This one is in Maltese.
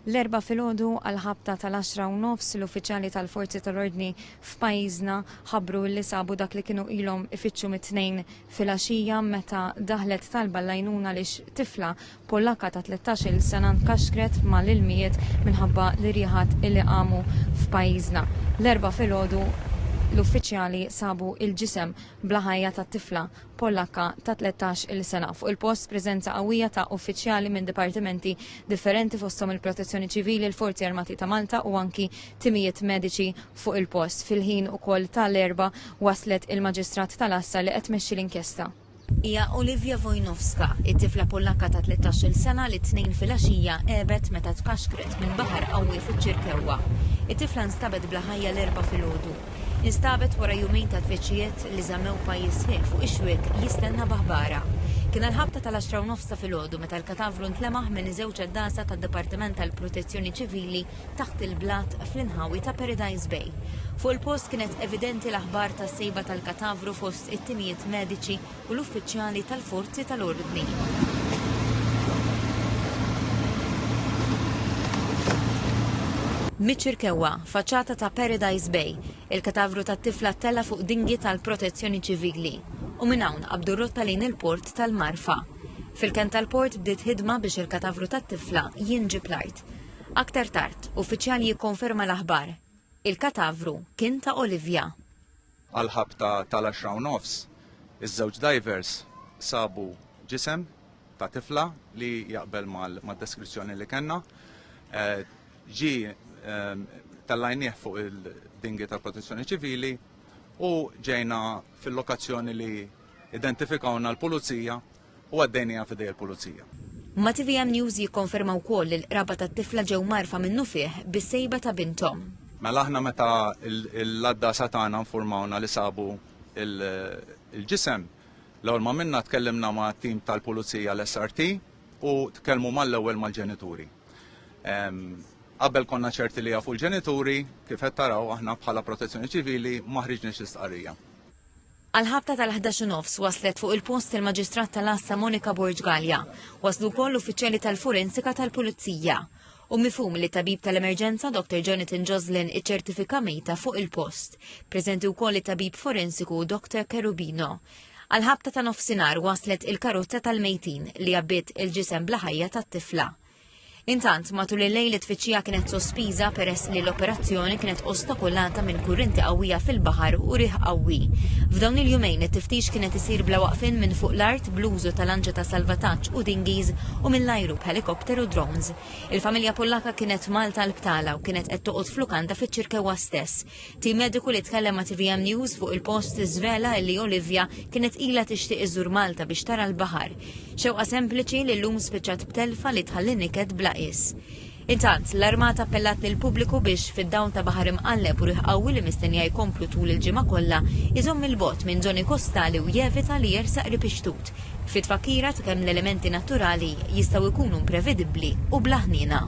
L-4 filgħodu għal-ħabta tal-10:09 l-uffiċjali tal-Forzi tal-Ordni f'pajjiżna ħabbru li sabu dak li kienu ilhom ifittxu mit-2 filgħaxija meta daħlet talba l-għajnuna lix tifla Pollakka ta' 13-il sena nkaxkret mal-ilmijiet minħabba li rieħat illi qamu f'pajjiżna. L-4 filgħodu l-uffiċjali sabu il-ġisem bla ħajja ta' tifla Pollakka ta' 13-il sena. Fuq il-post preżenza qawwija ta' uffiċjali minn dipartimenti differenti fosthom il-Protezzjoni Ċivili, il-Forzi Armati ta' Malta u anki timijiet mediċi fuq il-post. Fil-ħin ukoll tal-4 waslet il-Maġistrat tal-Assa li qed tmexxi l-inkjesta. Hija Olivia Wojnowska, it-tifla Pollakka ta' 13-il sena li t-2 filgħaxija qebet meta tkaxkret minn baħar qawwi fiċ-Ċirkewwa. It-tifla nstabet bla ħajja l-4 filgħodu. Instabet wara jumejn ta' tfittxijiet li żammew pajjiż sħiħ fuq ix-xwiek jistenna baħbara. Kien l-ħabta tal-10:09 filgħodu meta l-katavru ntlemaħ minn żewġ ħaddiesa tad-Dipartiment tal-Protezzjoni Ċivili taħt il-blat fl-inħawi ta' Paradise Bay. Fuq il-post kienet evidenti l-aħbar tas-sejba tal-katavru fost it-timijiet mediċi u l-uffiċjali tal-Forzi tal-Ordni. Miċ-Ċirkewwa, faċċata ta' Paradise Bay, il-katavru tat-tifla tella fuq dingji tal-Protezzjoni Ċivili u minn hawn qabdu rotta lejn il-port tal-Marfa. Fil-kant tal-port bdiet ħidma biex il-katavru tat-tifla jinġib l-art. Aktar tard, uffiċjali jikkonferma l-aħbar. Il-katavru kien ta' Olivia. Għal-ħabta tal-10:09 iż-żewġ divers sabu ġisem ta' tifla li jaqbel mad-deskrizzjoni li kellna. Tallajnieh fuq il-dingi tal-Protezzjoni Ċivili u ġejna fil-lokazzjoni li identifikawna l-Pulizija u għaddejnija fidej il-Pulizija. Ma TVM News jikkonferma wkoll li l-qraba tat-tifla ġew marfa minnu fih bis-sejba ta' bintom. Mela aħna meta l-ladda satana informawna li sabu il-ġisem, l-ewwel ma minna tkellimna ma' tim tal-Pulizija l-SRT u tkellmu mal-ewwel mal-ġenituri. Qabel konna ċerti li jafu l-ġenituri, kif qed taraw aħna bħala Protezzjoni Ċivili ma ħriġniex istqarrija. Għal-ħabta tal-11:09 waslet fuq il-post il-Maġistrat tal-Assa Monika Borġgalja, waslu wkoll uffiċjali tal-Forensika tal-Pulizija. U mifhum li tabib tal-emerġenza Dr. Jonathan Joslin iċ-ċertifika mejta fuq il-post. Preżenti wkoll it-tabib forensiku Dr. Cherubino. Għal-ħabta ta' nofsinhar waslet il-karozza tal-mejtin li għabbiet il-ġisem bla ħajja tat-tifla. Intant, matul il-lejl it-tfittxija kienet sospiża peress li l-operazzjoni kienet ostakolata minn kurrenti qawwija fil-baħar u riħ qawwi. F'dawn il-jumejn it-tiftix kienet isir bla waqfin minn fuq l-art bl-użu tal-anġa ta' salvataġġ u dinghiż u mill-ajru b'helikopter u drones. Il-familja Pollakka kienet Malta l-Btala u kienet qed toqgħod f'lukanda fiċ-Ċirkewwa stess. Tim mediku li tkellem ma' TVM News fuq il-post żvela li Olivia kienet ilha tixtieq iżur Malta biex tara l-baħar. Xewqa sempliċi li llum spiċċat b'telfa li tħalli niked bla qis. Intant, l-Armata appellat lill-pubbliku biex fid-dawn ta' baħar imqalleb u riħ qawwi li mistennija jkomplu tul il-ġimgħa kollha iżomm il-bogħod minn żoni kostali u jevita li jersaq ripixtut. Fit-tfakkira kemm l-elementi naturali jistgħu jkunu imprevedibbli u bla ħniena.